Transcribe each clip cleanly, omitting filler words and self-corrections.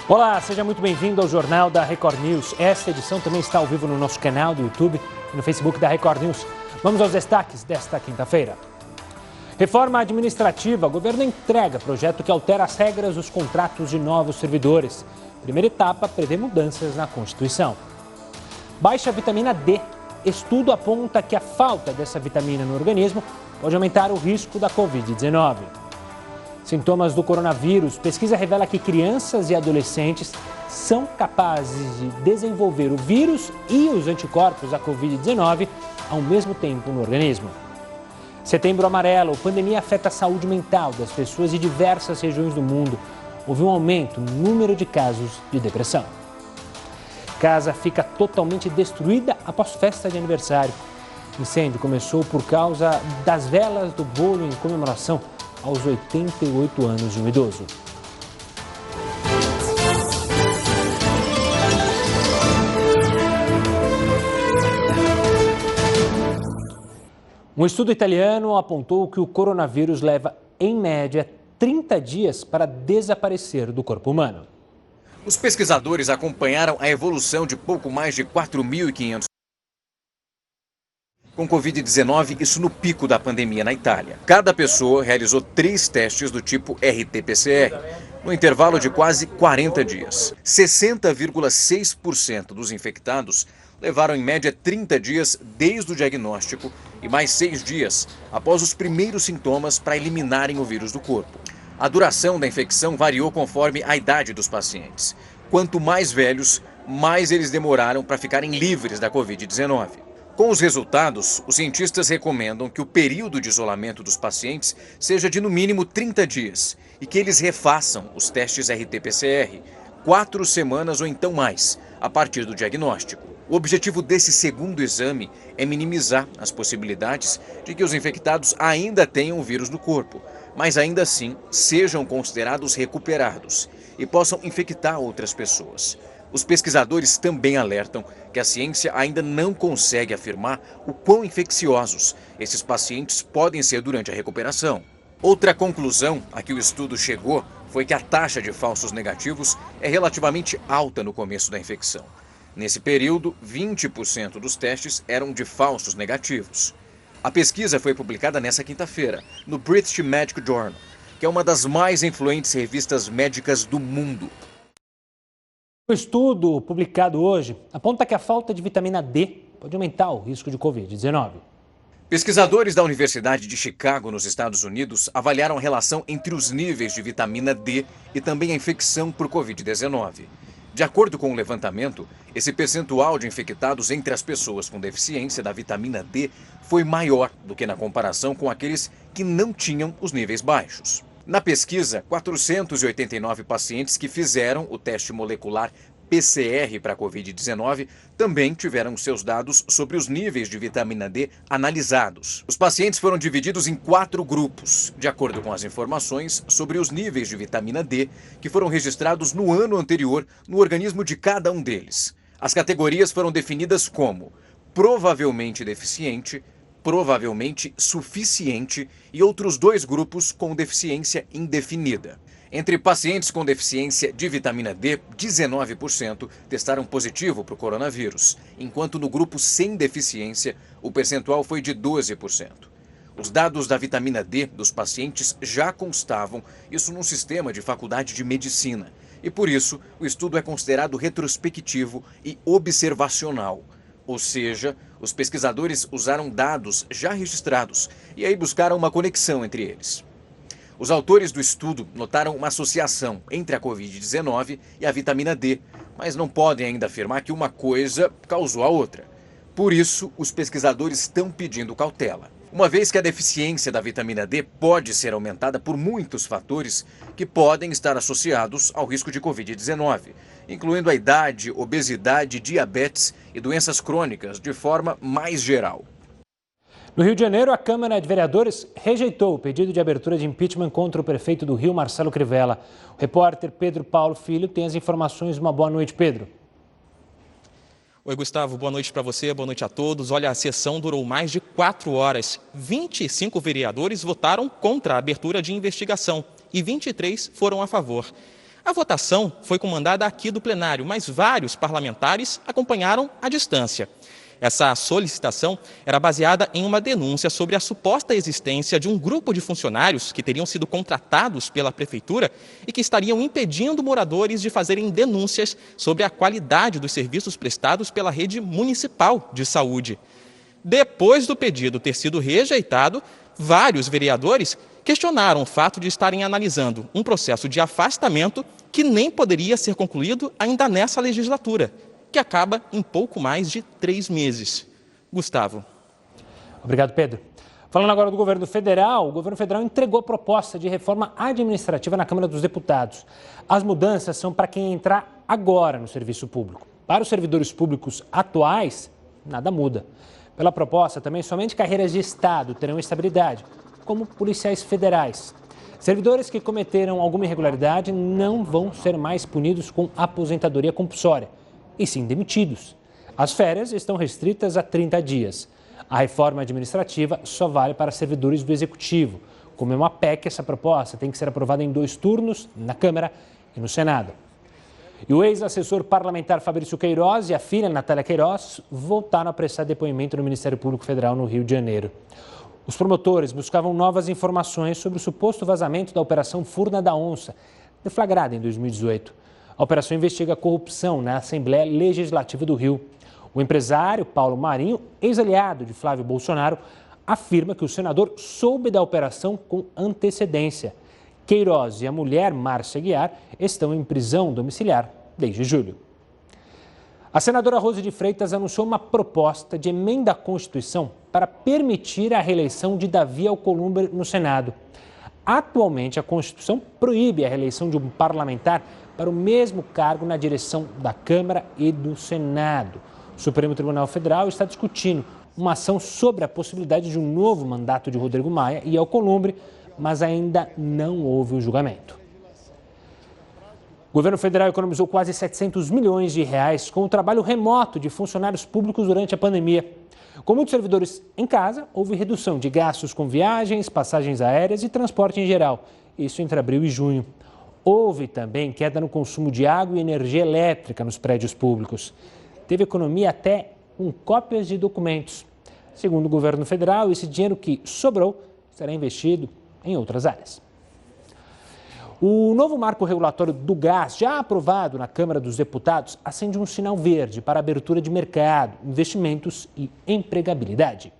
Olá, seja muito bem-vindo ao Jornal da Record News. Esta edição também está ao vivo no nosso canal do YouTube e no Facebook da Record News. Vamos aos destaques desta quinta-feira. Reforma administrativa. O governo entrega projeto que altera as regras dos contratos de novos servidores. Primeira etapa prevê mudanças na Constituição. Baixa vitamina D. Estudo aponta que a falta dessa vitamina no organismo pode aumentar o risco da Covid-19. Sintomas do coronavírus. Pesquisa revela que crianças e adolescentes são capazes de desenvolver o vírus e os anticorpos da Covid-19 ao mesmo tempo no organismo. Setembro Amarelo. Pandemia afeta a saúde mental das pessoas de diversas regiões do mundo. Houve um aumento no número de casos de depressão. Casa fica totalmente destruída após festa de aniversário. Incêndio começou por causa das velas do bolo em comemoração aos 88 anos de um idoso. Um estudo italiano apontou que o coronavírus leva, em média, 30 dias para desaparecer do corpo humano. Os pesquisadores acompanharam a evolução de pouco mais de 4.500 com Covid-19, isso no pico da pandemia na Itália. Cada pessoa realizou 3 testes do tipo RT-PCR, no intervalo de quase 40 dias. 60,6% dos infectados levaram em média 30 dias desde o diagnóstico e mais 6 dias após os primeiros sintomas para eliminarem o vírus do corpo. A duração da infecção variou conforme a idade dos pacientes. Quanto mais velhos, mais eles demoraram para ficarem livres da Covid-19. Com os resultados, os cientistas recomendam que o período de isolamento dos pacientes seja de no mínimo 30 dias e que eles refaçam os testes RT-PCR 4 semanas ou então mais, a partir do diagnóstico. O objetivo desse segundo exame é minimizar as possibilidades de que os infectados ainda tenham o vírus no corpo, mas ainda assim sejam considerados recuperados e possam infectar outras pessoas. Os pesquisadores também alertam que a ciência ainda não consegue afirmar o quão infecciosos esses pacientes podem ser durante a recuperação. Outra conclusão a que o estudo chegou foi que a taxa de falsos negativos é relativamente alta no começo da infecção. Nesse período, 20% dos testes eram de falsos negativos. A pesquisa foi publicada nesta quinta-feira, no British Medical Journal, que é uma das mais influentes revistas médicas do mundo. O estudo publicado hoje aponta que a falta de vitamina D pode aumentar o risco de Covid-19. Pesquisadores da Universidade de Chicago, nos Estados Unidos, avaliaram a relação entre os níveis de vitamina D e também a infecção por Covid-19. De acordo com o levantamento, esse percentual de infectados entre as pessoas com deficiência da vitamina D foi maior do que na comparação com aqueles que não tinham os níveis baixos. Na pesquisa, 489 pacientes que fizeram o teste molecular PCR para a Covid-19 também tiveram seus dados sobre os níveis de vitamina D analisados. Os pacientes foram divididos em 4 grupos, de acordo com as informações sobre os níveis de vitamina D que foram registrados no ano anterior no organismo de cada um deles. As categorias foram definidas como provavelmente deficiente, provavelmente suficiente e outros 2 grupos com deficiência indefinida. Entre pacientes com deficiência de vitamina D, 19% testaram positivo para o coronavírus, enquanto no grupo sem deficiência o percentual foi de 12%. Os dados da vitamina D dos pacientes já constavam, isso num sistema de faculdade de medicina, e por isso o estudo é considerado retrospectivo e observacional. Ou seja, os pesquisadores usaram dados já registrados e aí buscaram uma conexão entre eles. Os autores do estudo notaram uma associação entre a Covid-19 e a vitamina D, mas não podem ainda afirmar que uma coisa causou a outra. Por isso, os pesquisadores estão pedindo cautela, uma vez que a deficiência da vitamina D pode ser aumentada por muitos fatores que podem estar associados ao risco de Covid-19, incluindo a idade, obesidade, diabetes e doenças crônicas de forma mais geral. No Rio de Janeiro, a Câmara de Vereadores rejeitou o pedido de abertura de impeachment contra o prefeito do Rio, Marcelo Crivella. O repórter Pedro Paulo Filho tem as informações. Uma boa noite, Pedro. Oi, Gustavo. Boa noite para você, boa noite a todos. Olha, a sessão durou mais de 4 horas. 25 vereadores votaram contra a abertura de investigação e 23 foram a favor. A votação foi comandada aqui do plenário, mas vários parlamentares acompanharam à distância. Essa solicitação era baseada em uma denúncia sobre a suposta existência de um grupo de funcionários que teriam sido contratados pela prefeitura e que estariam impedindo moradores de fazerem denúncias sobre a qualidade dos serviços prestados pela rede municipal de saúde. Depois do pedido ter sido rejeitado, vários vereadores questionaram o fato de estarem analisando um processo de afastamento que nem poderia ser concluído ainda nessa legislatura, que acaba em pouco mais de 3 meses. Gustavo. Obrigado, Pedro. Falando agora do governo federal, o governo federal entregou a proposta de reforma administrativa na Câmara dos Deputados. As mudanças são para quem entrar agora no serviço público. Para os servidores públicos atuais, nada muda. Pela proposta, também somente carreiras de Estado terão estabilidade, como policiais federais. Servidores que cometeram alguma irregularidade não vão ser mais punidos com aposentadoria compulsória, e sim demitidos. As férias estão restritas a 30 dias. A reforma administrativa só vale para servidores do Executivo. Como é uma PEC, essa proposta tem que ser aprovada em 2 turnos, na Câmara e no Senado. E o ex-assessor parlamentar Fabrício Queiroz e a filha Natália Queiroz voltaram a prestar depoimento no Ministério Público Federal no Rio de Janeiro. Os promotores buscavam novas informações sobre o suposto vazamento da Operação Furna da Onça, deflagrada em 2018. A operação investiga a corrupção na Assembleia Legislativa do Rio. O empresário Paulo Marinho, ex-aliado de Flávio Bolsonaro, afirma que o senador soube da operação com antecedência. Queiroz e a mulher, Márcia Aguiar, estão em prisão domiciliar desde julho. A senadora Rose de Freitas anunciou uma proposta de emenda à Constituição para permitir a reeleição de Davi Alcolumbre no Senado. Atualmente, a Constituição proíbe a reeleição de um parlamentar para o mesmo cargo na direção da Câmara e do Senado. O Supremo Tribunal Federal está discutindo uma ação sobre a possibilidade de um novo mandato de Rodrigo Maia e Alcolumbre, mas ainda não houve o julgamento. O governo federal economizou quase 700 milhões de reais com o trabalho remoto de funcionários públicos durante a pandemia. Com muitos servidores em casa, houve redução de gastos com viagens, passagens aéreas e transporte em geral. Isso entre abril e junho. Houve também queda no consumo de água e energia elétrica nos prédios públicos. Teve economia até com cópias de documentos. Segundo o governo federal, esse dinheiro que sobrou será investido em outras áreas. O novo marco regulatório do gás, já aprovado na Câmara dos Deputados, acende um sinal verde para a abertura de mercado, investimentos e empregabilidade.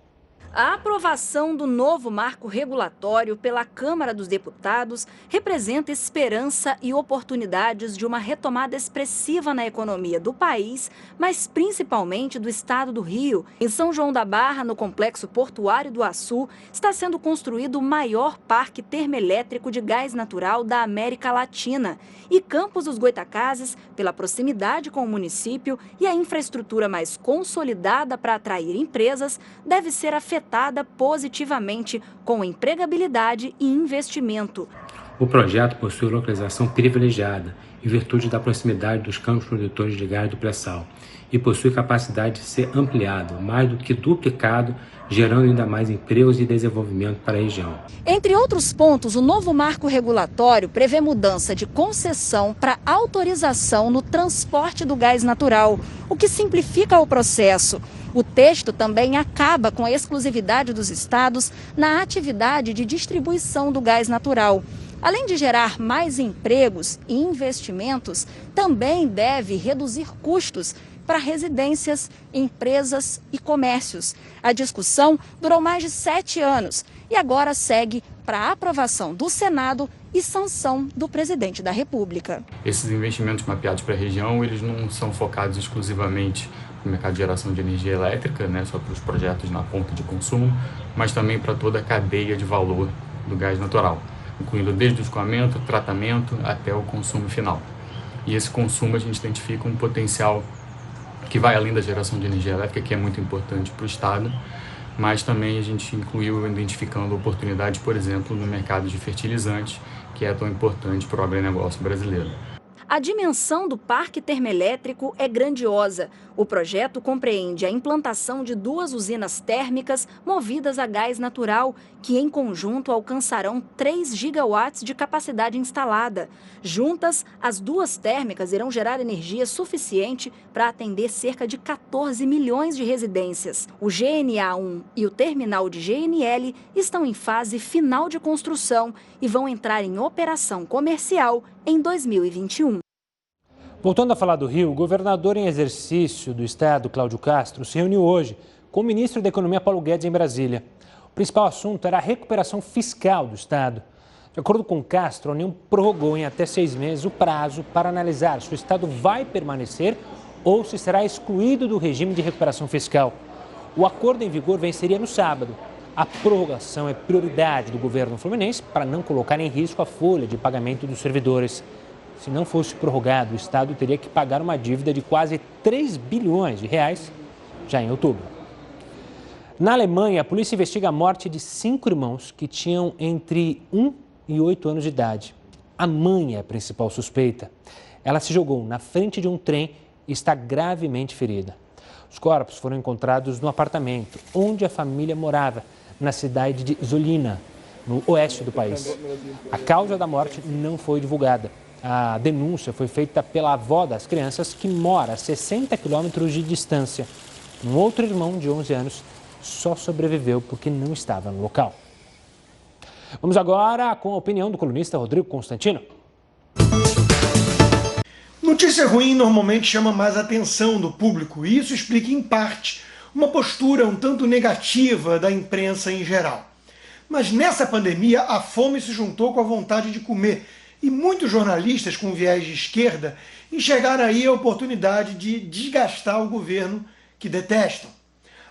A aprovação do novo marco regulatório pela Câmara dos Deputados representa esperança e oportunidades de uma retomada expressiva na economia do país, mas principalmente do estado do Rio. Em São João da Barra, no complexo portuário do Açu, está sendo construído o maior parque termoelétrico de gás natural da América Latina. E Campos dos Goytacazes, pela proximidade com o município e a infraestrutura mais consolidada para atrair empresas, deve ser afetada positivamente com empregabilidade e investimento. O projeto possui localização privilegiada, em virtude da proximidade dos campos produtores de gás do pré-sal, e possui capacidade de ser ampliado, mais do que duplicado, gerando ainda mais empregos e desenvolvimento para a região. Entre outros pontos, o novo marco regulatório prevê mudança de concessão para autorização no transporte do gás natural, o que simplifica o processo. O texto também acaba com a exclusividade dos estados na atividade de distribuição do gás natural. Além de gerar mais empregos e investimentos, também deve reduzir custos para residências, empresas e comércios. A discussão durou mais de 7 anos e agora segue para a aprovação do Senado e sanção do presidente da República. Esses investimentos mapeados para a região, eles não são focados exclusivamente no mercado de geração de energia elétrica, só para os projetos na ponta de consumo, mas também para toda a cadeia de valor do gás natural, incluindo desde o escoamento, tratamento até o consumo final. E esse consumo a gente identifica um potencial que vai além da geração de energia elétrica, que é muito importante para o Estado, mas também a gente incluiu identificando oportunidades, por exemplo, no mercado de fertilizantes, que é tão importante para o agronegócio brasileiro. A dimensão do parque termoelétrico é grandiosa. O projeto compreende a implantação de 2 usinas térmicas movidas a gás natural, que em conjunto alcançarão 3 gigawatts de capacidade instalada. Juntas, as 2 térmicas irão gerar energia suficiente para atender cerca de 14 milhões de residências. O GNA1 e o terminal de GNL estão em fase final de construção e vão entrar em operação comercial em 2021. Voltando a falar do Rio, o governador em exercício do estado, Cláudio Castro, se reuniu hoje com o ministro da Economia, Paulo Guedes, em Brasília. O principal assunto era a recuperação fiscal do estado. De acordo com Castro, a União prorrogou em até 6 meses o prazo para analisar se o estado vai permanecer ou se será excluído do regime de recuperação fiscal. O acordo em vigor venceria no sábado. A prorrogação é prioridade do governo fluminense para não colocar em risco a folha de pagamento dos servidores. Se não fosse prorrogado, o estado teria que pagar uma dívida de quase 3 bilhões de reais já em outubro. Na Alemanha, a polícia investiga a morte de 5 irmãos que tinham entre 1 e 8 anos de idade. A mãe é a principal suspeita. Ela se jogou na frente de um trem e está gravemente ferida. Os corpos foram encontrados no apartamento onde a família morava, na cidade de Zolina, no oeste do país. A causa da morte não foi divulgada. A denúncia foi feita pela avó das crianças, que mora a 60 quilômetros de distância. Um outro irmão de 11 anos só sobreviveu porque não estava no local. Vamos agora com a opinião do colunista Rodrigo Constantino. Notícia ruim normalmente chama mais a atenção do público e isso explica, em parte, uma postura um tanto negativa da imprensa em geral. Mas nessa pandemia, a fome se juntou com a vontade de comer e muitos jornalistas com viés de esquerda enxergaram aí a oportunidade de desgastar o governo que detestam.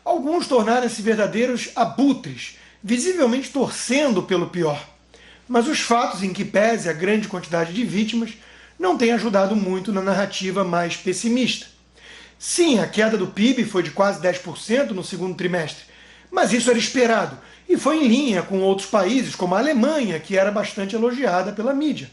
Alguns tornaram-se verdadeiros abutres, visivelmente torcendo pelo pior. Mas os fatos, em que pese a grande quantidade de vítimas, não têm ajudado muito na narrativa mais pessimista. Sim, a queda do PIB foi de quase 10% no segundo trimestre, mas isso era esperado e foi em linha com outros países, como a Alemanha, que era bastante elogiada pela mídia.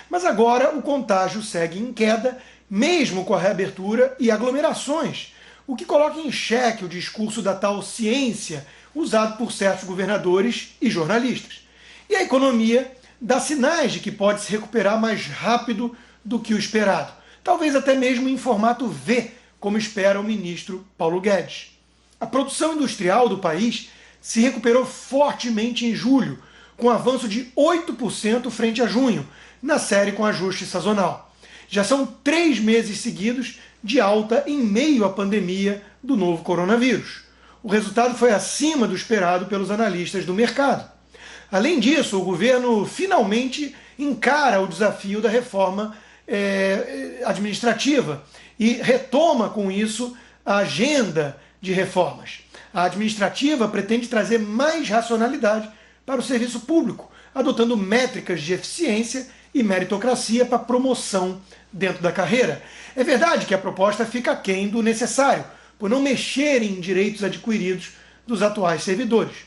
Mas agora o contágio segue em queda, mesmo com a reabertura e aglomerações, o que coloca em xeque o discurso da tal ciência usado por certos governadores e jornalistas. E a economia dá sinais de que pode se recuperar mais rápido do que o esperado, talvez até mesmo em formato V, como espera o ministro Paulo Guedes. A produção industrial do país se recuperou fortemente em julho, com avanço de 8% frente a junho, na série com ajuste sazonal. Já são 3 meses seguidos de alta em meio à pandemia do novo coronavírus. O resultado foi acima do esperado pelos analistas do mercado. Além disso, o governo finalmente encara o desafio da reforma administrativa e retoma com isso a agenda de reformas. A administrativa pretende trazer mais racionalidade para o serviço público, adotando métricas de eficiência e meritocracia para promoção dentro da carreira. É verdade que a proposta fica aquém do necessário, por não mexer em direitos adquiridos dos atuais servidores.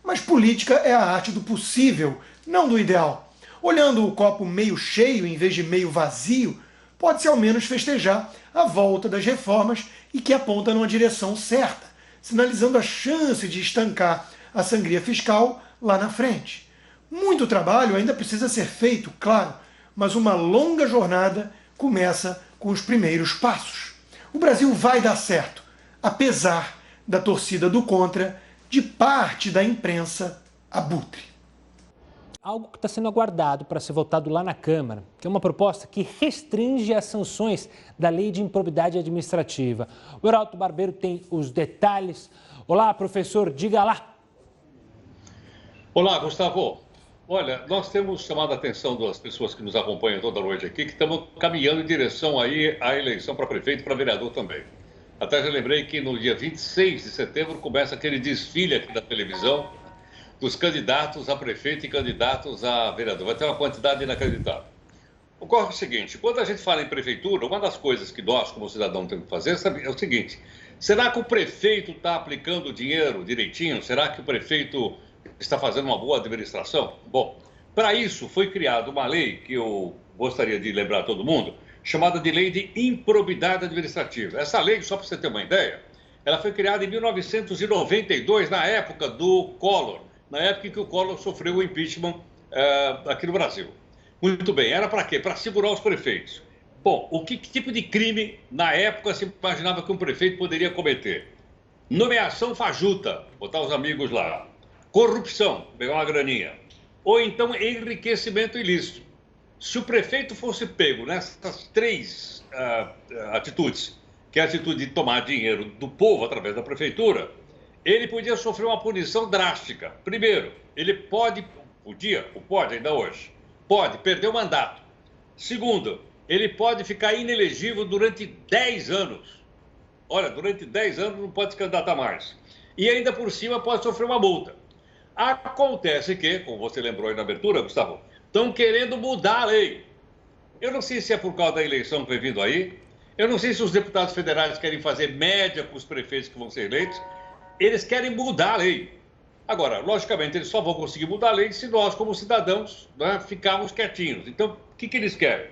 Mas política é a arte do possível, não do ideal. Olhando o copo meio cheio em vez de meio vazio, pode-se ao menos festejar a volta das reformas e que aponta numa direção certa, sinalizando a chance de estancar a sangria fiscal lá na frente. Muito trabalho ainda precisa ser feito, claro, mas uma longa jornada começa com os primeiros passos. O Brasil vai dar certo, apesar da torcida do contra de parte da imprensa abutre. Algo que está sendo aguardado para ser votado lá na Câmara, que é uma proposta que restringe as sanções da Lei de Improbidade Administrativa. O Heraldo Barbeiro tem os detalhes. Olá, professor, diga lá. Olá, Gustavo. Olha, nós temos chamado a atenção das pessoas que nos acompanham toda noite aqui, que estamos caminhando em direção aí à eleição para prefeito e para vereador também. Até já lembrei que no dia 26 de setembro começa aquele desfile aqui da televisão dos candidatos a prefeito e candidatos a vereador. Vai ter uma quantidade inacreditável. Ocorre o seguinte, quando a gente fala em prefeitura, uma das coisas que nós, como cidadão, temos que fazer é o seguinte: será que o prefeito está aplicando o dinheiro direitinho? Será que o prefeito está fazendo uma boa administração? Bom, para isso foi criada uma lei que eu gostaria de lembrar a todo mundo, chamada de Lei de Improbidade Administrativa. Essa lei, só para você ter uma ideia, ela foi criada em 1992, na época do Collor, na época em que o Collor sofreu o impeachment aqui no Brasil. Muito bem, era para quê? Para segurar os prefeitos. Bom, que tipo de crime, na época, se imaginava que um prefeito poderia cometer? Nomeação fajuta, botar os amigos lá. Corrupção, pegar uma graninha. Ou então enriquecimento ilícito. Se o prefeito fosse pego nessas três atitudes, que é a atitude de tomar dinheiro do povo através da prefeitura, ele podia sofrer uma punição drástica. Primeiro, ele pode ainda hoje, pode perder o mandato. Segundo, ele pode ficar inelegível durante 10 anos. Olha, durante 10 anos não pode se candidatar mais. E ainda por cima pode sofrer uma multa. Acontece que, como você lembrou aí na abertura, Gustavo, estão querendo mudar a lei. Eu não sei se é por causa da eleição que vem vindo aí. Eu não sei se os deputados federais querem fazer média com os prefeitos que vão ser eleitos. Eles querem mudar a lei. Agora, logicamente, eles só vão conseguir mudar a lei se nós, como cidadãos, ficarmos quietinhos. Então, o que eles querem?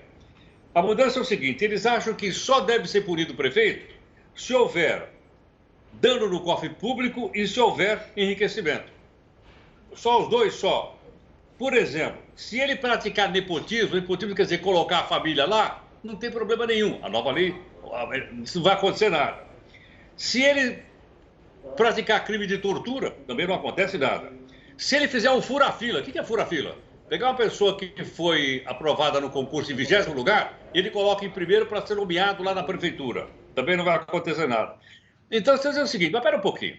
A mudança é o seguinte, eles acham que só deve ser punido o prefeito se houver dano no cofre público e se houver enriquecimento. Só os dois só. Por exemplo, se ele praticar nepotismo quer dizer colocar a família lá, não tem problema nenhum. A nova lei, isso não vai acontecer nada. Se ele praticar crime de tortura, também não acontece nada. Se ele fizer um fura-fila, o que é fura-fila? Pegar uma pessoa que foi aprovada no concurso em 20º lugar, ele coloca em primeiro para ser nomeado lá na prefeitura. Também não vai acontecer nada. Então, você diz o seguinte, mas espera um pouquinho.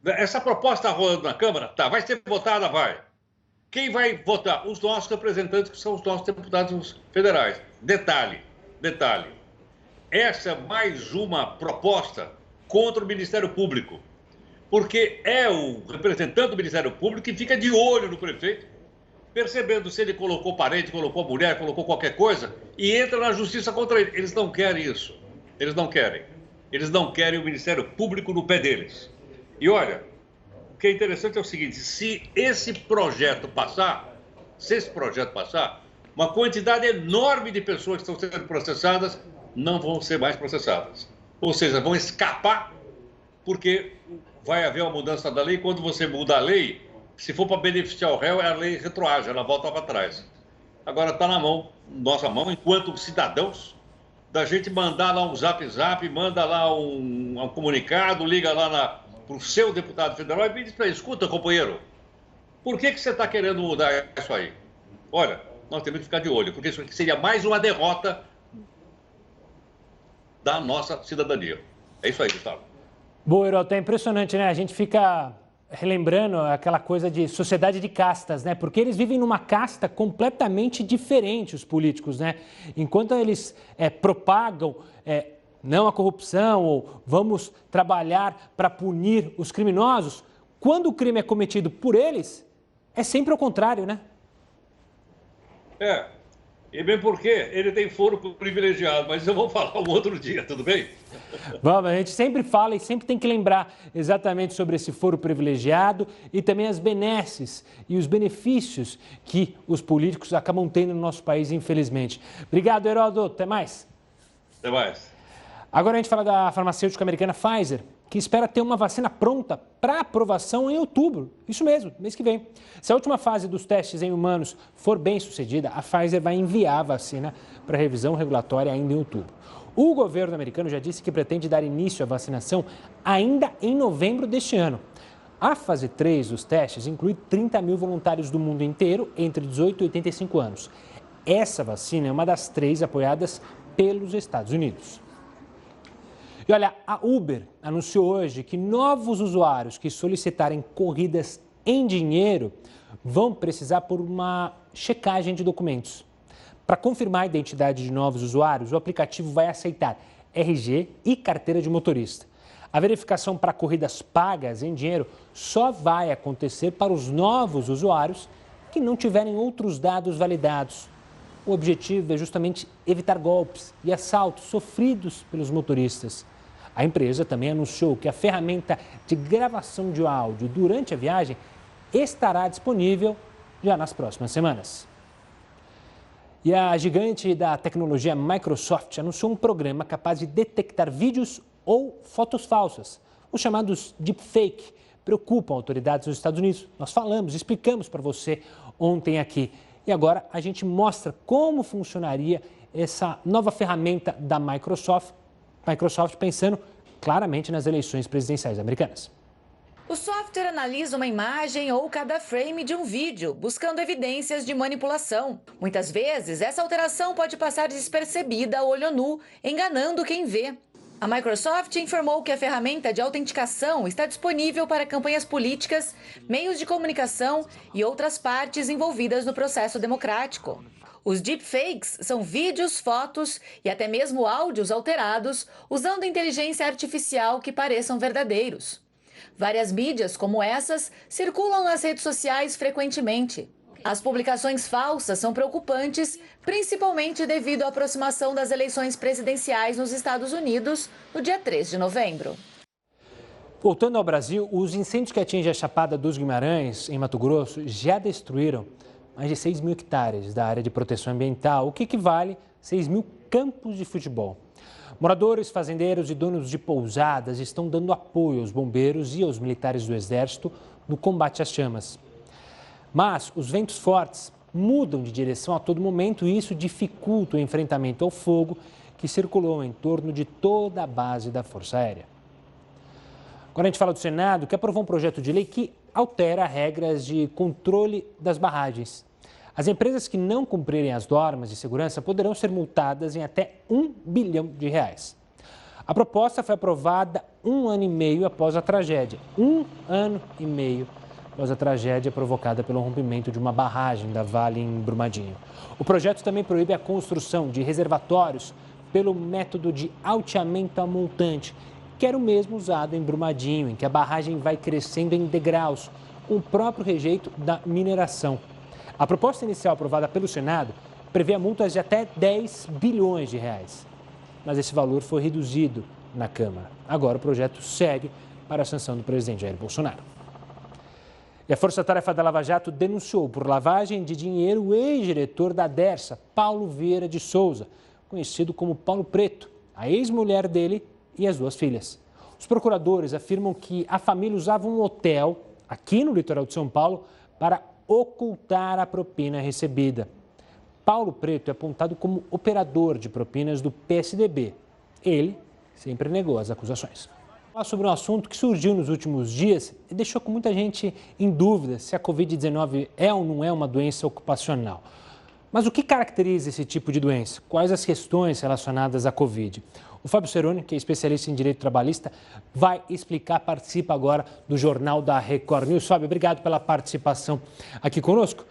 Essa proposta está rolando na Câmara? Tá, vai ser votada? Vai. Quem vai votar? Os nossos representantes, que são os nossos deputados federais. Detalhe. Essa é mais uma proposta contra o Ministério Público. Porque é o representante do Ministério Público que fica de olho no prefeito, percebendo se ele colocou parente, colocou mulher, colocou qualquer coisa, e entra na justiça contra ele. Eles não querem isso. Eles não querem. Eles não querem o Ministério Público no pé deles. E olha, o que é interessante é o seguinte, se esse projeto passar, uma quantidade enorme de pessoas que estão sendo processadas não vão ser mais processadas. Ou seja, vão escapar, porque vai haver uma mudança da lei. Quando você muda a lei, se for para beneficiar o réu, a lei retroage, ela volta para trás. Agora está na nossa mão, enquanto cidadãos, da gente mandar lá um zap, manda lá um comunicado, liga lá para o seu deputado federal e diz para ele, escuta, companheiro, por que você está querendo mudar isso aí? Olha, nós temos que ficar de olho, porque isso aqui seria mais uma derrota da nossa cidadania. É isso aí, Gustavo. Boa, Heroto, é impressionante, né? A gente fica relembrando aquela coisa de sociedade de castas, né? Porque eles vivem numa casta completamente diferente, os políticos, né? Enquanto eles propagam não a corrupção ou vamos trabalhar para punir os criminosos, quando o crime é cometido por eles, é sempre o contrário, né? E bem porque ele tem foro privilegiado, mas eu vou falar um outro dia, tudo bem? Vamos, a gente sempre fala e sempre tem que lembrar exatamente sobre esse foro privilegiado e também as benesses e os benefícios que os políticos acabam tendo no nosso país, infelizmente. Obrigado, Heródoto. Até mais. Até mais. Agora a gente fala da farmacêutica americana Pfizer, que espera ter uma vacina pronta para aprovação em outubro. Isso mesmo, mês que vem. Se a última fase dos testes em humanos for bem sucedida, a Pfizer vai enviar a vacina para revisão regulatória ainda em outubro. O governo americano já disse que pretende dar início à vacinação ainda em novembro deste ano. A fase 3 dos testes inclui 30 mil voluntários do mundo inteiro entre 18 e 85 anos. Essa vacina é uma das 3 apoiadas pelos Estados Unidos. E olha, a Uber anunciou hoje que novos usuários que solicitarem corridas em dinheiro vão precisar por uma checagem de documentos. Para confirmar a identidade de novos usuários, o aplicativo vai aceitar RG e carteira de motorista. A verificação para corridas pagas em dinheiro só vai acontecer para os novos usuários que não tiverem outros dados validados. O objetivo é justamente evitar golpes e assaltos sofridos pelos motoristas. A empresa também anunciou que a ferramenta de gravação de áudio durante a viagem estará disponível já nas próximas semanas. E a gigante da tecnologia Microsoft anunciou um programa capaz de detectar vídeos ou fotos falsas. Os chamados deepfake preocupam autoridades nos Estados Unidos. Nós falamos, explicamos para você ontem aqui. E agora a gente mostra como funcionaria essa nova ferramenta da Microsoft pensando claramente nas eleições presidenciais americanas. O software analisa uma imagem ou cada frame de um vídeo, buscando evidências de manipulação. Muitas vezes, essa alteração pode passar despercebida a olho nu, enganando quem vê. A Microsoft informou que a ferramenta de autenticação está disponível para campanhas políticas, meios de comunicação e outras partes envolvidas no processo democrático. Os deepfakes são vídeos, fotos e até mesmo áudios alterados usando inteligência artificial que pareçam verdadeiros. Várias mídias como essas circulam nas redes sociais frequentemente. As publicações falsas são preocupantes, principalmente devido à aproximação das eleições presidenciais nos Estados Unidos no dia 3 de novembro. Voltando ao Brasil, os incêndios que atingem a Chapada dos Guimarães, em Mato Grosso, já destruíram mais de 6 mil hectares da área de proteção ambiental, o que equivale a 6 mil campos de futebol. Moradores, fazendeiros e donos de pousadas estão dando apoio aos bombeiros e aos militares do Exército no combate às chamas. Mas os ventos fortes mudam de direção a todo momento e isso dificulta o enfrentamento ao fogo que circulou em torno de toda a base da Força Aérea. Agora a gente fala do Senado, que aprovou um projeto de lei que altera regras de controle das barragens. As empresas que não cumprirem as normas de segurança poderão ser multadas em até R$1 bilhão. A proposta foi aprovada 1 ano e meio após a tragédia. 1 ano e meio após a tragédia provocada pelo rompimento de uma barragem da Vale em Brumadinho. O projeto também proíbe a construção de reservatórios pelo método de alteamento a montante, que era o mesmo usado em Brumadinho, em que a barragem vai crescendo em degraus, com o próprio rejeito da mineração. A proposta inicial aprovada pelo Senado prevê multas de até R$10 bilhões. Mas esse valor foi reduzido na Câmara. Agora o projeto segue para a sanção do presidente Jair Bolsonaro. E a Força Tarefa da Lava Jato denunciou por lavagem de dinheiro o ex-diretor da Dersa, Paulo Vieira de Souza, conhecido como Paulo Preto, a ex-mulher dele e as 2 filhas. Os procuradores afirmam que a família usava um hotel aqui no litoral de São Paulo para ocultar a propina recebida. Paulo Preto é apontado como operador de propinas do PSDB. Ele sempre negou as acusações. Falar sobre um assunto que surgiu nos últimos dias e deixou com muita gente em dúvida se a Covid-19 é ou não é uma doença ocupacional. Mas o que caracteriza esse tipo de doença? Quais as questões relacionadas à Covid? O Fábio Ceroni, que é especialista em direito trabalhista, vai explicar, participa agora do Jornal da Record News. Fábio, obrigado pela participação aqui conosco.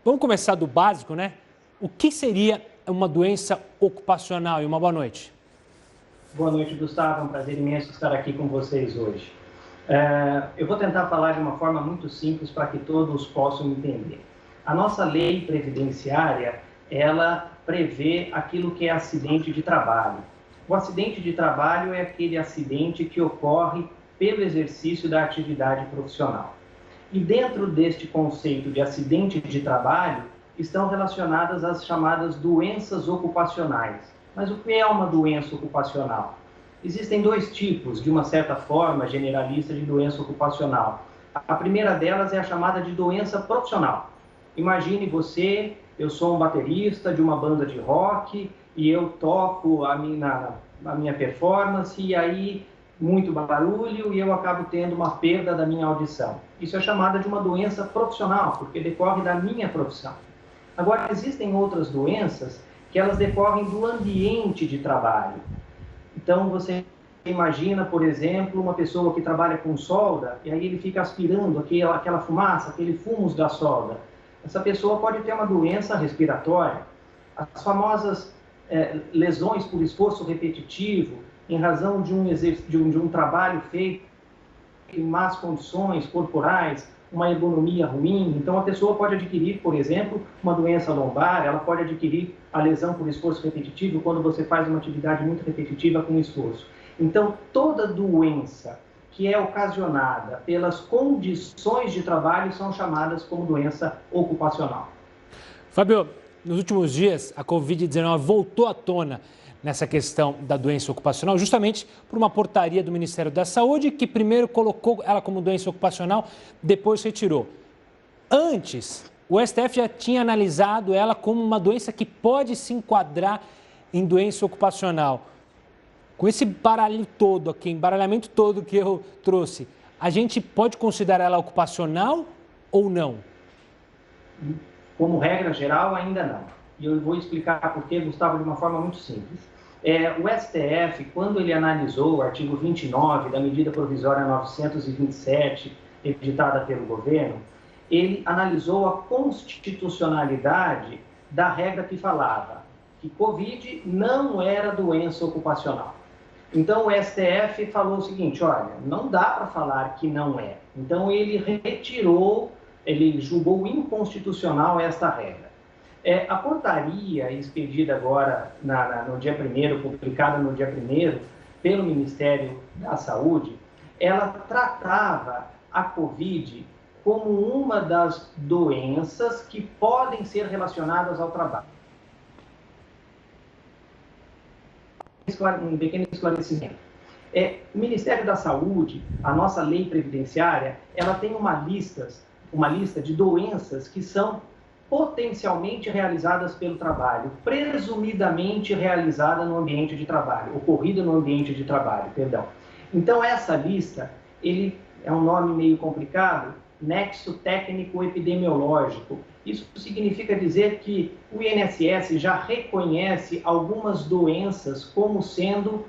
Vamos começar do básico, né? O que seria uma doença ocupacional? E uma boa noite. Boa noite, Gustavo. É um prazer imenso estar aqui com vocês hoje. Eu vou tentar falar de uma forma muito simples para que todos possam entender. A nossa lei previdenciária, ela prevê aquilo que é acidente de trabalho. O acidente de trabalho é aquele acidente que ocorre pelo exercício da atividade profissional. E dentro deste conceito de acidente de trabalho, estão relacionadas as chamadas doenças ocupacionais. Mas o que é uma doença ocupacional? Existem 2 tipos, de uma certa forma, generalista de doença ocupacional. A primeira delas é a chamada de doença profissional. Imagine você, eu sou um baterista de uma banda de rock e eu toco a minha performance e aí muito barulho e eu acabo tendo uma perda da minha audição. Isso é chamada de uma doença profissional, porque decorre da minha profissão. Agora, existem outras doenças que elas decorrem do ambiente de trabalho. Então, você imagina, por exemplo, uma pessoa que trabalha com solda e aí ele fica aspirando aquela fumaça, aquele fumus da solda. Essa pessoa pode ter uma doença respiratória. As famosas lesões por esforço repetitivo, em razão de um trabalho feito em más condições corporais, uma ergonomia ruim. Então, a pessoa pode adquirir, por exemplo, uma doença lombar, ela pode adquirir a lesão por esforço repetitivo quando você faz uma atividade muito repetitiva com esforço. Então, toda doença que é ocasionada pelas condições de trabalho são chamadas como doença ocupacional. Fábio, nos últimos dias a Covid-19 voltou à tona nessa questão da doença ocupacional, justamente por uma portaria do Ministério da Saúde que primeiro colocou ela como doença ocupacional, depois retirou. Antes, o STF já tinha analisado ela como uma doença que pode se enquadrar em doença ocupacional. Com esse embaralhamento todo que eu trouxe, a gente pode considerar ela ocupacional ou não? Como regra geral, ainda não. E eu vou explicar por quê, Gustavo, de uma forma muito simples. O STF, quando ele analisou o artigo 29 da medida provisória 927, editada pelo governo, ele analisou a constitucionalidade da regra que falava que Covid não era doença ocupacional. Então, o STF falou o seguinte, olha, não dá para falar que não é. Então, ele retirou, ele julgou inconstitucional esta regra. A portaria expedida agora no dia 1º, publicada no dia 1º pelo Ministério da Saúde, ela tratava a Covid como uma das doenças que podem ser relacionadas ao trabalho. Um pequeno esclarecimento. O Ministério da Saúde, a nossa lei previdenciária, ela tem uma lista de doenças que são potencialmente realizadas pelo trabalho, presumidamente realizada no ambiente de trabalho, ocorrida no ambiente de trabalho, perdão. Então, essa lista, ele é um nome meio complicado, nexo técnico epidemiológico. Isso significa dizer que o INSS já reconhece algumas doenças como sendo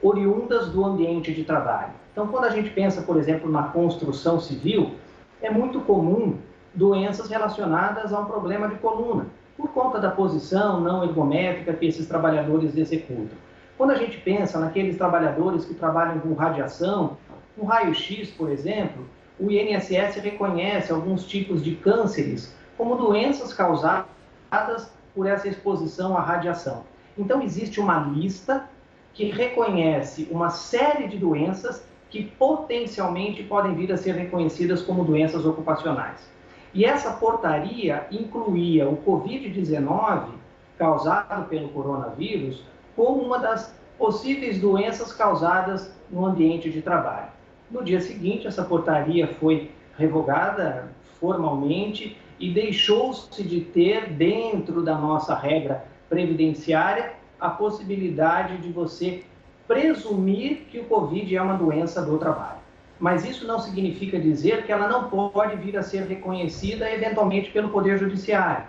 oriundas do ambiente de trabalho. Então, quando a gente pensa, por exemplo, na construção civil, é muito comum doenças relacionadas a um problema de coluna, por conta da posição não ergométrica que esses trabalhadores executam. Quando a gente pensa naqueles trabalhadores que trabalham com radiação, um raio-x, por exemplo, o INSS reconhece alguns tipos de cânceres como doenças causadas por essa exposição à radiação. Então, existe uma lista que reconhece uma série de doenças que potencialmente podem vir a ser reconhecidas como doenças ocupacionais. E essa portaria incluía o Covid-19, causado pelo coronavírus, como uma das possíveis doenças causadas no ambiente de trabalho. No dia seguinte, essa portaria foi revogada formalmente e deixou-se de ter, dentro da nossa regra previdenciária, a possibilidade de você presumir que o Covid é uma doença do trabalho. Mas isso não significa dizer que ela não pode vir a ser reconhecida eventualmente pelo Poder Judiciário.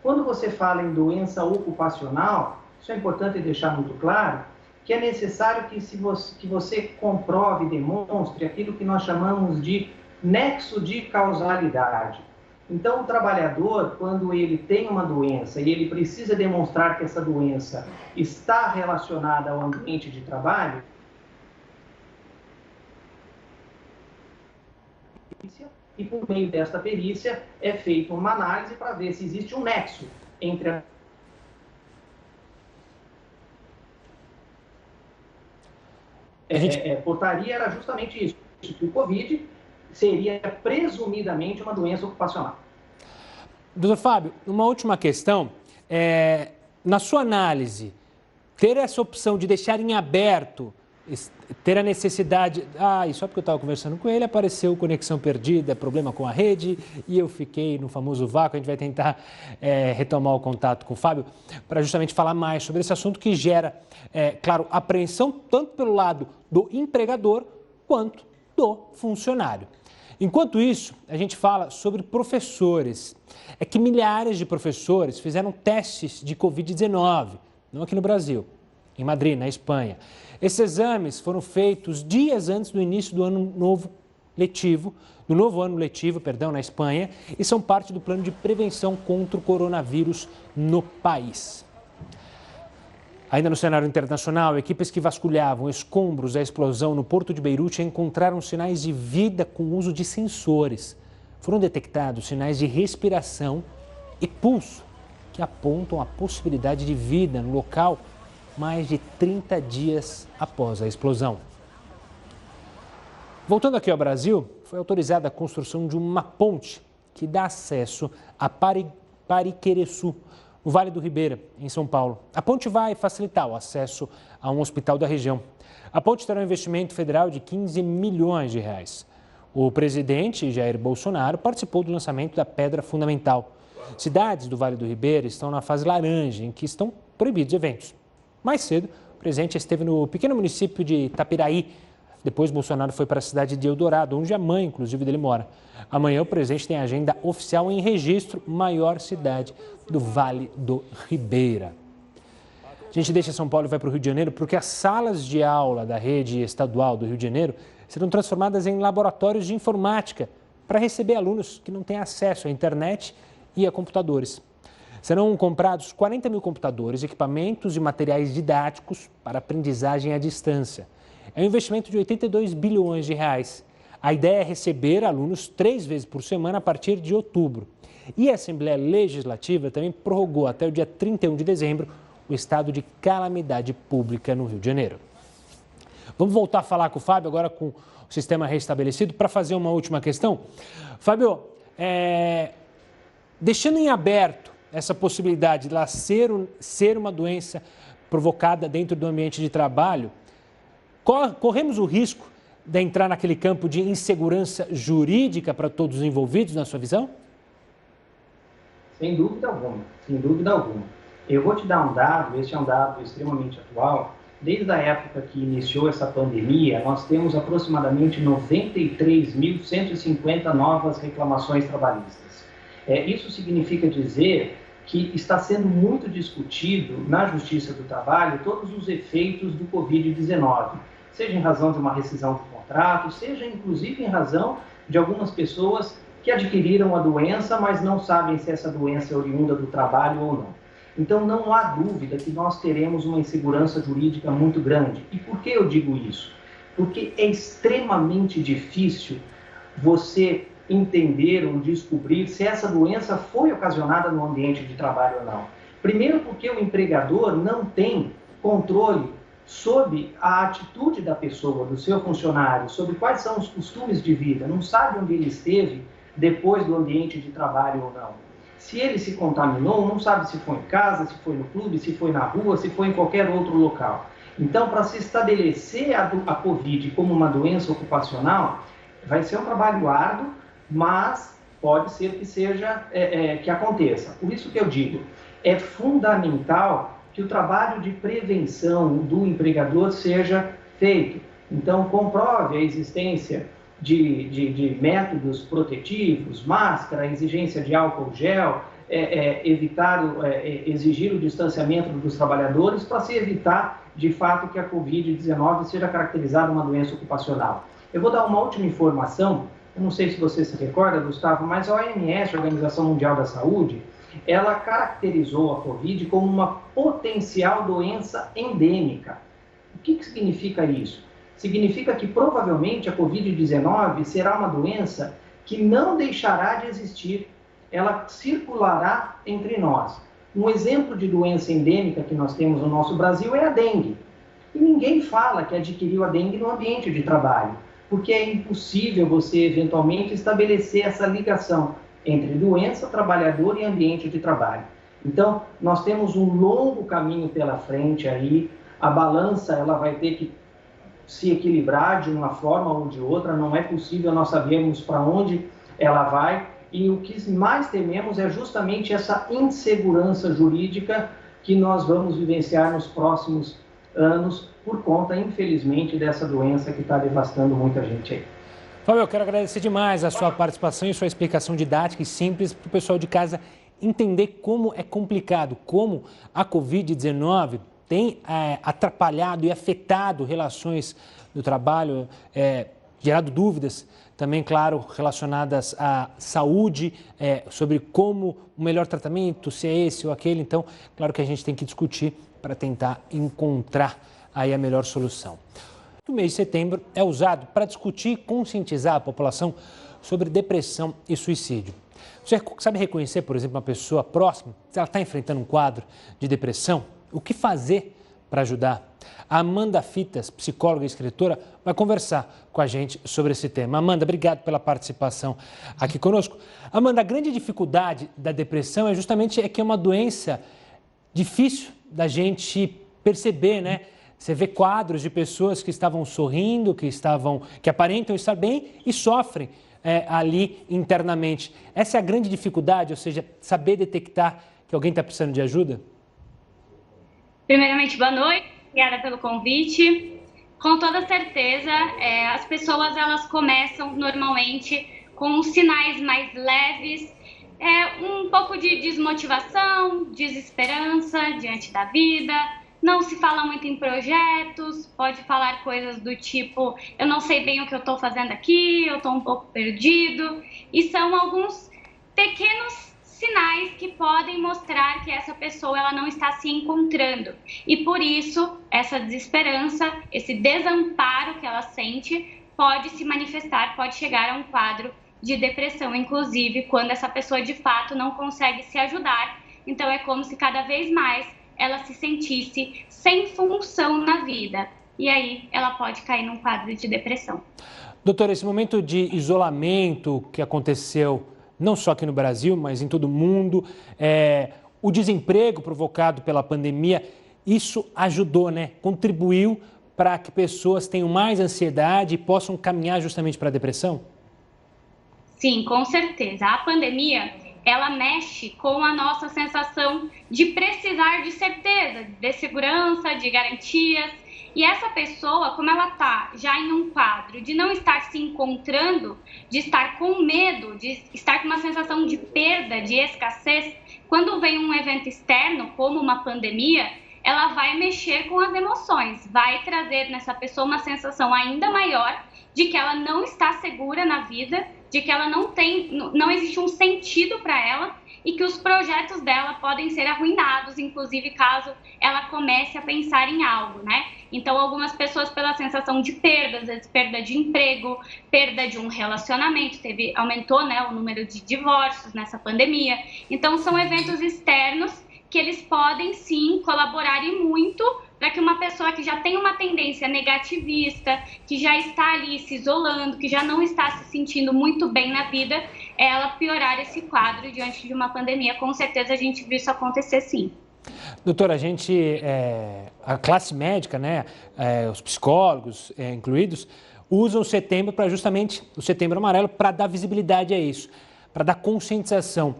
Quando você fala em doença ocupacional, isso é importante deixar muito claro, que é necessário que você comprove e demonstre aquilo que nós chamamos de nexo de causalidade. Então, o trabalhador, quando ele tem uma doença e ele precisa demonstrar que essa doença está relacionada ao ambiente de trabalho, e por meio desta perícia é feita uma análise para ver se existe um nexo entre a portaria era justamente isso, que o Covid seria presumidamente uma doença ocupacional. Doutor Fábio, uma última questão. Na sua análise, ter essa opção de deixar em aberto, ter a necessidade... e só porque eu estava conversando com ele, apareceu conexão perdida, problema com a rede, e eu fiquei no famoso vácuo. A gente vai tentar retomar o contato com o Fábio para justamente falar mais sobre esse assunto que gera, claro, apreensão tanto pelo lado do empregador quanto do funcionário. Enquanto isso, a gente fala sobre professores. É que milhares de professores fizeram testes de Covid-19, não aqui no Brasil, em Madrid, na Espanha. Esses exames foram feitos dias antes do início do novo ano letivo, na Espanha, e são parte do plano de prevenção contra o coronavírus no país. Ainda no cenário internacional, equipes que vasculhavam escombros da explosão no porto de Beirute encontraram sinais de vida com o uso de sensores. Foram detectados sinais de respiração e pulso, que apontam a possibilidade de vida no local mais de 30 dias após a explosão. Voltando aqui ao Brasil, foi autorizada a construção de uma ponte que dá acesso a Pariquereçu, no Vale do Ribeira, em São Paulo. A ponte vai facilitar o acesso a um hospital da região. A ponte terá um investimento federal de 15 milhões de reais. O presidente Jair Bolsonaro participou do lançamento da pedra fundamental. Cidades do Vale do Ribeira estão na fase laranja, em que estão proibidos eventos. Mais cedo, o presidente esteve no pequeno município de Itapiraí. Depois, Bolsonaro foi para a cidade de Eldorado, onde a mãe, inclusive, dele mora. Amanhã, o presidente tem agenda oficial em Registro, maior cidade do Vale do Ribeira. A gente deixa São Paulo e vai para o Rio de Janeiro, porque as salas de aula da rede estadual do Rio de Janeiro serão transformadas em laboratórios de informática para receber alunos que não têm acesso à internet e a computadores. Serão comprados 40 mil computadores, equipamentos e materiais didáticos para aprendizagem à distância. É um investimento de 82 bilhões de reais. A ideia é receber alunos 3 vezes por semana a partir de outubro. E a Assembleia Legislativa também prorrogou até o dia 31 de dezembro o estado de calamidade pública no Rio de Janeiro. Vamos voltar a falar com o Fábio, agora com o sistema restabelecido, para fazer uma última questão. Fábio, deixando em aberto essa possibilidade de ela ser uma doença provocada dentro do ambiente de trabalho, corremos o risco de entrar naquele campo de insegurança jurídica para todos os envolvidos, na sua visão? Sem dúvida alguma, sem dúvida alguma. Eu vou te dar um dado, esse é um dado extremamente atual. Desde a época que iniciou essa pandemia, nós temos aproximadamente 93.150 novas reclamações trabalhistas. Isso significa dizer que está sendo muito discutido na Justiça do Trabalho todos os efeitos do Covid-19, seja em razão de uma rescisão de contrato, seja inclusive em razão de algumas pessoas que adquiriram a doença, mas não sabem se essa doença é oriunda do trabalho ou não. Então, não há dúvida que nós teremos uma insegurança jurídica muito grande. E por que eu digo isso? Porque é extremamente difícil você entender ou descobrir se essa doença foi ocasionada no ambiente de trabalho ou não. Primeiro, porque o empregador não tem controle sobre a atitude da pessoa, do seu funcionário, sobre quais são os costumes de vida, não sabe onde ele esteve depois do ambiente de trabalho ou não. Se ele se contaminou, não sabe se foi em casa, se foi no clube, se foi na rua, se foi em qualquer outro local. Então, para se estabelecer a Covid como uma doença ocupacional, vai ser um trabalho árduo, mas pode ser que seja, que aconteça. Por isso que eu digo, é fundamental que o trabalho de prevenção do empregador seja feito. Então, comprove a existência de métodos protetivos, máscara, exigência de álcool gel, exigir o distanciamento dos trabalhadores para se evitar, de fato, que a Covid-19 seja caracterizada uma doença ocupacional. Eu vou dar uma última informação, eu não sei se você se recorda, Gustavo, mas a OMS, a Organização Mundial da Saúde, ela caracterizou a Covid como uma potencial doença endêmica. O que significa isso? Significa que provavelmente a Covid-19 será uma doença que não deixará de existir, ela circulará entre nós. Um exemplo de doença endêmica que nós temos no nosso Brasil é a dengue. E ninguém fala que adquiriu a dengue no ambiente de trabalho, porque é impossível você eventualmente estabelecer essa ligação entre doença, trabalhador e ambiente de trabalho. Então, nós temos um longo caminho pela frente aí, a balança ela vai ter que se equilibrar de uma forma ou de outra, não é possível nós sabermos para onde ela vai, e o que mais tememos é justamente essa insegurança jurídica que nós vamos vivenciar nos próximos anos por conta, infelizmente, dessa doença que está devastando muita gente aí. Fábio, eu quero agradecer demais a sua participação e sua explicação didática e simples para o pessoal de casa entender como é complicado, como a Covid-19 tem atrapalhado e afetado relações do trabalho, gerado dúvidas também, claro, relacionadas à saúde, sobre como o melhor tratamento, se é esse ou aquele. Então, claro que a gente tem que discutir para tentar encontrar aí a melhor solução. O mês de setembro é usado para discutir e conscientizar a população sobre depressão e suicídio. Você sabe reconhecer, por exemplo, uma pessoa próxima, se ela está enfrentando um quadro de depressão? O que fazer para ajudar? A Amanda Fitas, psicóloga e escritora, vai conversar com a gente sobre esse tema. Amanda, obrigado pela participação aqui conosco. Amanda, a grande dificuldade da depressão é justamente que é uma doença difícil da gente perceber, né? Você vê quadros de pessoas que estavam sorrindo, que aparentam estar bem e sofrem ali internamente. Essa é a grande dificuldade, ou seja, saber detectar que alguém está precisando de ajuda? Primeiramente, boa noite, obrigada pelo convite. Com toda certeza, as pessoas elas começam normalmente com sinais mais leves, um pouco de desmotivação, desesperança diante da vida, não se fala muito em projetos, pode falar coisas do tipo, eu não sei bem o que eu estou fazendo aqui, eu estou um pouco perdido, e são alguns pequenos sinais que podem mostrar que essa pessoa ela não está se encontrando. E por isso, essa desesperança, esse desamparo que ela sente pode se manifestar, pode chegar a um quadro de depressão, inclusive quando essa pessoa de fato não consegue se ajudar. Então é como se cada vez mais ela se sentisse sem função na vida. E aí ela pode cair num quadro de depressão. Doutora, esse momento de isolamento que aconteceu não só aqui no Brasil, mas em todo o mundo, o desemprego provocado pela pandemia, isso ajudou, né? Contribuiu para que pessoas tenham mais ansiedade e possam caminhar justamente para a depressão? Sim, com certeza. A pandemia, ela mexe com a nossa sensação de precisar de certeza, de segurança, de garantias. E essa pessoa, como ela está já em um quadro de não estar se encontrando, de estar com medo, de estar com uma sensação de perda, de escassez, quando vem um evento externo, como uma pandemia, ela vai mexer com as emoções, vai trazer nessa pessoa uma sensação ainda maior de que ela não está segura na vida, de que ela não existe um sentido para ela, e que os projetos dela podem ser arruinados, inclusive caso ela comece a pensar em algo, né? Então, algumas pessoas, pela sensação de perda, às vezes perda de emprego, perda de um relacionamento, aumentou, né, o número de divórcios nessa pandemia. Então, são eventos externos que eles podem, sim, colaborar e muito para que uma pessoa que já tem uma tendência negativista, que já está ali se isolando, que já não está se sentindo muito bem na vida, ela piorar esse quadro diante de uma pandemia. Com certeza a gente viu isso acontecer, sim. Doutora, a classe médica, né, os psicólogos incluídos, usam o setembro para justamente, o setembro amarelo, para dar visibilidade a isso, para dar conscientização.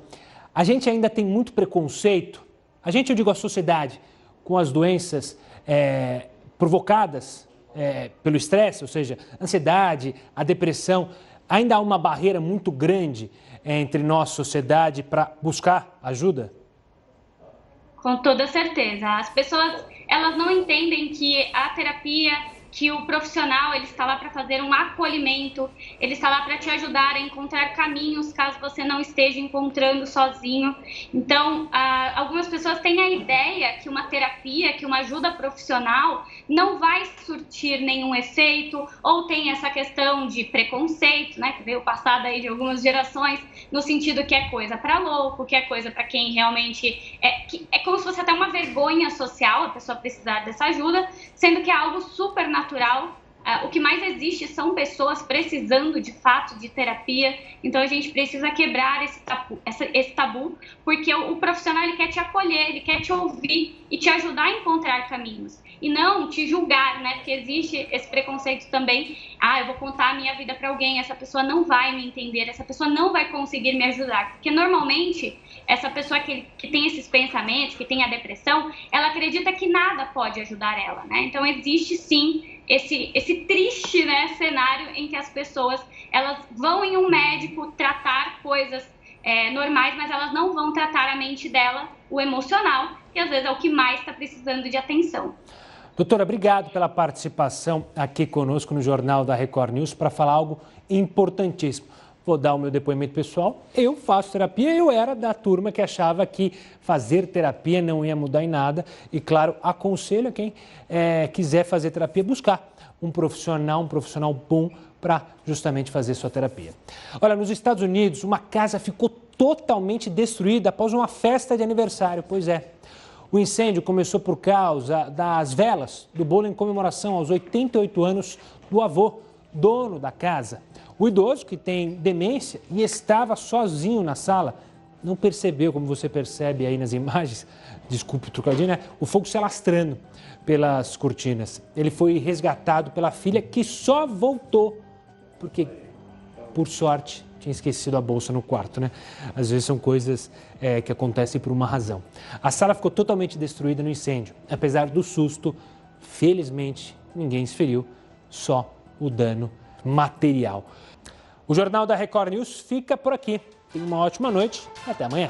A gente ainda tem muito preconceito, eu digo a sociedade, com as doenças provocadas pelo estresse, ou seja, ansiedade, a depressão. Ainda há uma barreira muito grande entre nós, sociedade, para buscar ajuda? Com toda certeza. As pessoas, elas não entendem que a terapia, que o profissional, ele está lá para fazer um acolhimento, ele está lá para te ajudar a encontrar caminhos caso você não esteja encontrando sozinho. Então, algumas pessoas têm a ideia que uma terapia, que uma ajuda profissional não vai surtir nenhum efeito, ou tem essa questão de preconceito, né, que veio passada aí de algumas gerações, no sentido que é coisa para louco, que é coisa para quem realmente é como se fosse até uma vergonha social a pessoa precisar dessa ajuda, sendo que é algo super natural. O que mais existe são pessoas precisando de fato de terapia. Então a gente precisa quebrar esse tabu, porque o profissional ele quer te acolher, ele quer te ouvir e te ajudar a encontrar caminhos e não te julgar, né? Porque existe esse preconceito também. Eu vou contar a minha vida para alguém, essa pessoa não vai me entender, essa pessoa não vai conseguir me ajudar, porque normalmente essa pessoa que tem esses pensamentos, que tem a depressão, ela acredita que nada pode ajudar ela, né? Então existe sim esse triste, né, cenário em que as pessoas elas vão em um médico tratar coisas normais, mas elas não vão tratar a mente dela, o emocional, que às vezes é o que mais está precisando de atenção. Doutora, obrigado pela participação aqui conosco no Jornal da Record News para falar algo importantíssimo. Vou dar o meu depoimento pessoal. Eu faço terapia, eu era da turma que achava que fazer terapia não ia mudar em nada. E, claro, aconselho a quem quiser fazer terapia, buscar um profissional bom para justamente fazer sua terapia. Olha, nos Estados Unidos, uma casa ficou totalmente destruída após uma festa de aniversário. Pois é, O incêndio começou por causa das velas do bolo em comemoração aos 88 anos do avô, dono da casa. O idoso, que tem demência e estava sozinho na sala, não percebeu, como você percebe aí nas imagens, desculpe o trocadilho, né? O fogo se alastrando pelas cortinas. Ele foi resgatado pela filha, que só voltou porque, por sorte, tinha esquecido a bolsa no quarto, né? Às vezes são coisas que acontecem por uma razão. A sala ficou totalmente destruída no incêndio. Apesar do susto, felizmente, ninguém se feriu, só o dano material. O Jornal da Record News fica por aqui. Tenha uma ótima noite e até amanhã.